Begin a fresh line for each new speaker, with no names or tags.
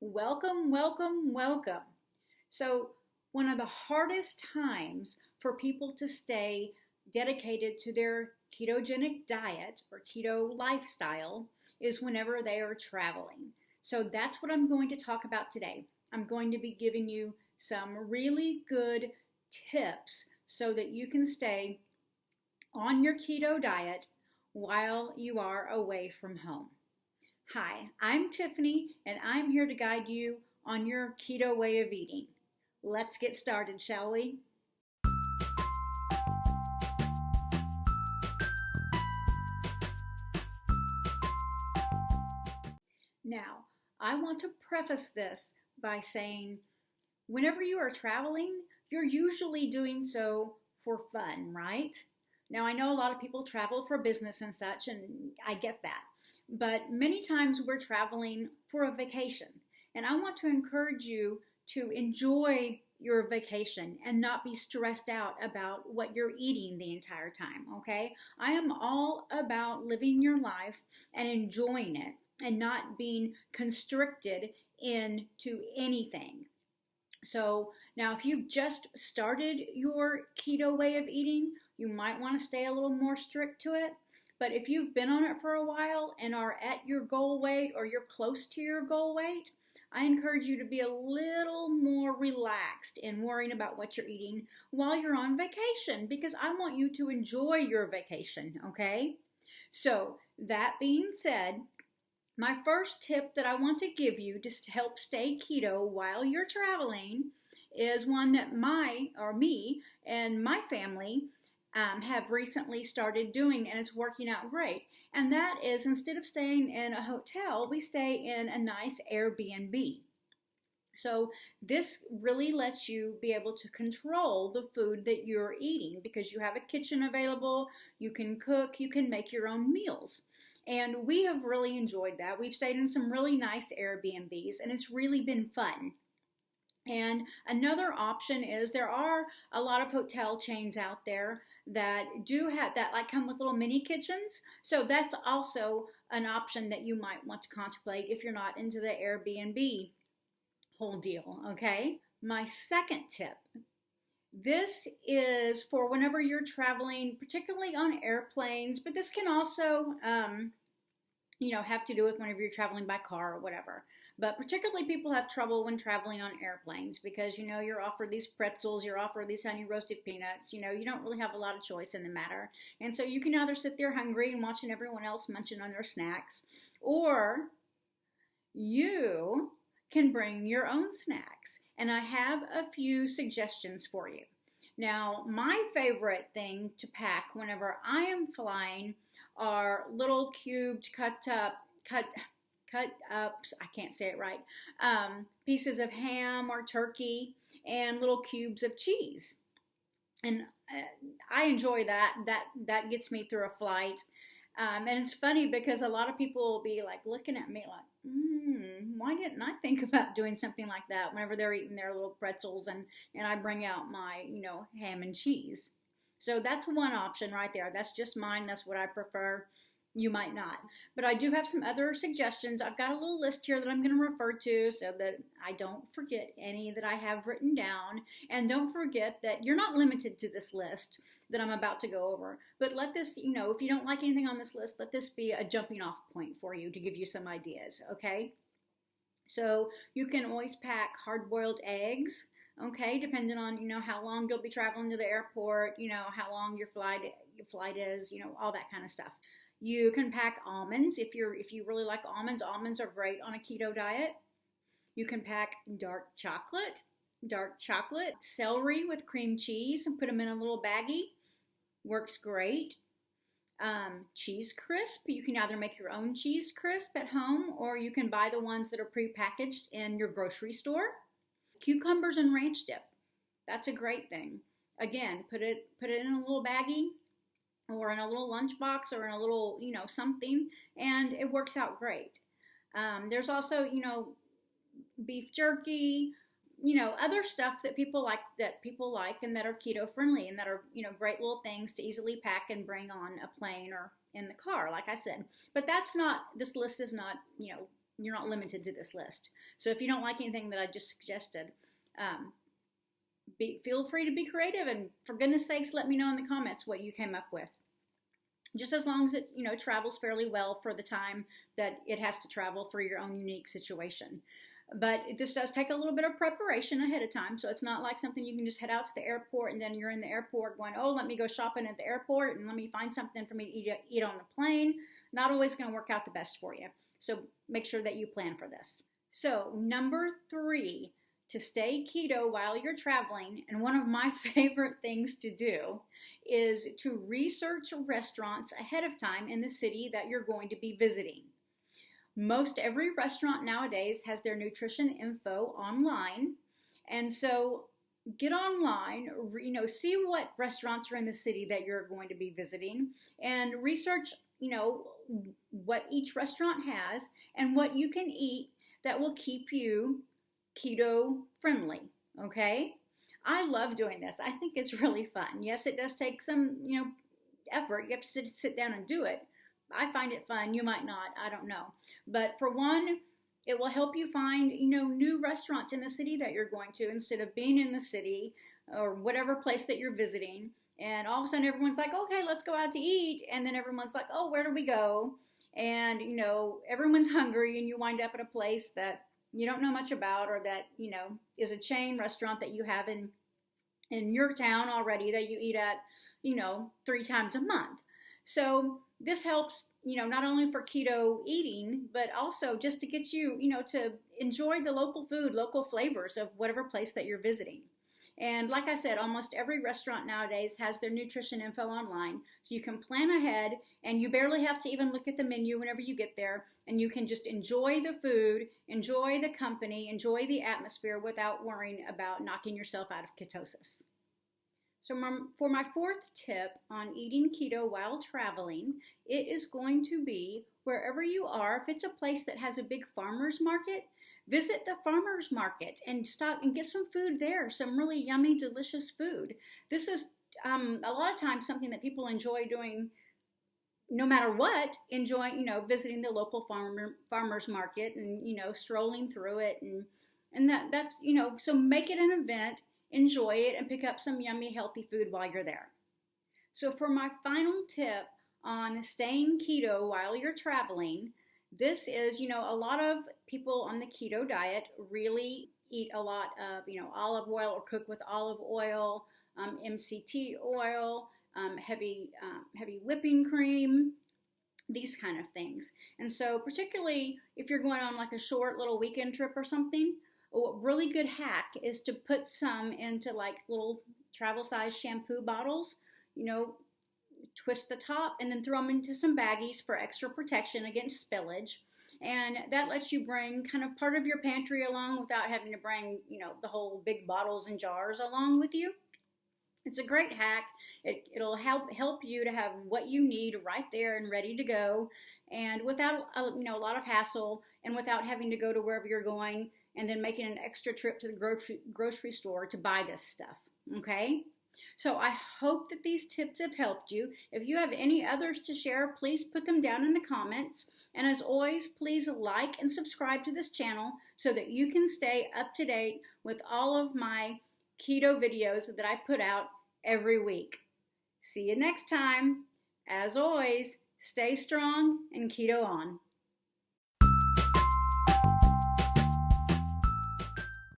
Welcome, welcome, welcome. So, one of the hardest times for people to stay dedicated to their ketogenic diet or keto lifestyle is whenever they are traveling. So, that's what I'm going to talk about today. I'm going to be giving you some really good tips so that you can stay on your keto diet while you are away from home. Hi, I'm Tiffany, and I'm here to guide you on your keto way of eating. Let's get started, shall we? Now, I want to preface this by saying whenever you are traveling, you're usually doing so for fun, right? Now, I know a lot of people travel for business and such, and I get that. But many times we're traveling for a vacation. And I want to encourage you to enjoy your vacation and not be stressed out about what you're eating the entire time, okay? I am all about living your life and enjoying it and not being constricted into anything. So now if you've just started your keto way of eating, you might want to stay a little more strict to it. But if you've been on it for a while and are at your goal weight or you're close to your goal weight, I encourage you to be a little more relaxed in worrying about what you're eating while you're on vacation, because I want you to enjoy your vacation, okay? So that being said, my first tip that I want to give you to help stay keto while you're traveling is one that me and my family have recently started doing, and it's working out great. And that is, instead of staying in a hotel, we stay in a nice Airbnb. So this really lets you be able to control the food that you're eating because you have a kitchen available, you can cook, you can make your own meals. And we have really enjoyed that. We've stayed in some really nice Airbnbs, and it's really been fun. And another option is there are a lot of hotel chains out there that do have that, like, come with little mini kitchens. So that's also an option that you might want to contemplate if you're not into the Airbnb whole deal, okay? My second tip. This is for whenever you're traveling, particularly on airplanes, but this can also, have to do with whenever you're traveling by car or whatever. But particularly people have trouble when traveling on airplanes because, you're offered these pretzels, you're offered these honey roasted peanuts, you don't really have a lot of choice in the matter. And so you can either sit there hungry and watching everyone else munching on their snacks, or you can bring your own snacks. And I have a few suggestions for you. Now, my favorite thing to pack whenever I am flying are little cubed cut ups, I can't say it right, pieces of ham or turkey and little cubes of cheese. And I enjoy that. That gets me through a flight. And it's funny because a lot of people will be like looking at me like, why didn't I think about doing something like that whenever they're eating their little pretzels and I bring out my, ham and cheese. So that's one option right there. That's just mine. That's what I prefer. You might not. But I do have some other suggestions. I've got a little list here that I'm going to refer to so that I don't forget any that I have written down. And don't forget that you're not limited to this list that I'm about to go over. But let this, if you don't like anything on this list, let this be a jumping off point for you to give you some ideas, okay? So you can always pack hard-boiled eggs, okay, depending on, how long you'll be traveling to the airport, how long your flight is, all that kind of stuff. You can pack almonds if you really like almonds. Almonds are great on a keto diet. You can pack dark chocolate, celery with cream cheese, and put them in a little baggie. Works great. Cheese crisp. You can either make your own cheese crisp at home, or you can buy the ones that are prepackaged in your grocery store. Cucumbers and ranch dip. That's a great thing. Again, put it in a little baggie, or in a little lunchbox, or in a little, something, and it works out great. There's also, beef jerky, other stuff that people like and that are keto friendly and that are, great little things to easily pack and bring on a plane or in the car, like I said. But this list is not, you're not limited to this list. So if you don't like anything that I just suggested, feel free to be creative, and for goodness sakes, let me know in the comments what you came up with. Just as long as it, travels fairly well for the time that it has to travel for your own unique situation. But this does take a little bit of preparation ahead of time, so it's not like something you can just head out to the airport and then you're in the airport going, oh, let me go shopping at the airport and let me find something for me to eat on the plane. Not always going to work out the best for you. So make sure that you plan for this. So number 3, to stay keto while you're traveling, and one of my favorite things to do, is to research restaurants ahead of time in the city that you're going to be visiting. Most every restaurant nowadays has their nutrition info online, and so get online, see what restaurants are in the city that you're going to be visiting, and research, what each restaurant has and what you can eat that will keep you keto friendly, okay? I love doing this. I think it's really fun. Yes, it does take some, effort. You have to sit down and do it. I find it fun. You might not. I don't know. But for one, it will help you find, new restaurants in the city that you're going to, instead of being in the city or whatever place that you're visiting. And all of a sudden everyone's like, okay, let's go out to eat. And then everyone's like, oh, where do we go? And, everyone's hungry, and you wind up at a place that you don't know much about, or that, is a chain restaurant that you have in your town already that you eat at, 3 times a month. So this helps, not only for keto eating, but also just to get you, to enjoy the local food, local flavors of whatever place that you're visiting. And like I said, almost every restaurant nowadays has their nutrition info online, so you can plan ahead, and you barely have to even look at the menu whenever you get there, and you can just enjoy the food, enjoy the company, enjoy the atmosphere without worrying about knocking yourself out of ketosis. So for my 4th tip on eating keto while traveling, it is going to be wherever you are. If it's a place that has a big farmer's market, visit the farmer's market and stop and get some food there, some really yummy, delicious food. This is a lot of times something that people enjoy doing no matter what, visiting the local farmer's market and, strolling through it. And that's, so make it an event, enjoy it, and pick up some yummy, healthy food while you're there. So for my final tip on staying keto while you're traveling, this is, a lot of people on the keto diet really eat a lot of, olive oil, or cook with olive oil, MCT oil, heavy whipping cream, these kind of things. And so particularly if you're going on like a short little weekend trip or something, a really good hack is to put some into like little travel size shampoo bottles, twist the top and then throw them into some baggies for extra protection against spillage. And that lets you bring kind of part of your pantry along without having to bring, the whole big bottles and jars along with you. It's a great hack. It'll help you to have what you need right there and ready to go, and without a lot of hassle, and without having to go to wherever you're going and then making an extra trip to the grocery store to buy this stuff. Okay? So I hope that these tips have helped you. If you have any others to share, please put them down in the comments. And as always, please like and subscribe to this channel so that you can stay up to date with all of my keto videos that I put out every week. See you next time. As always, stay strong and keto on.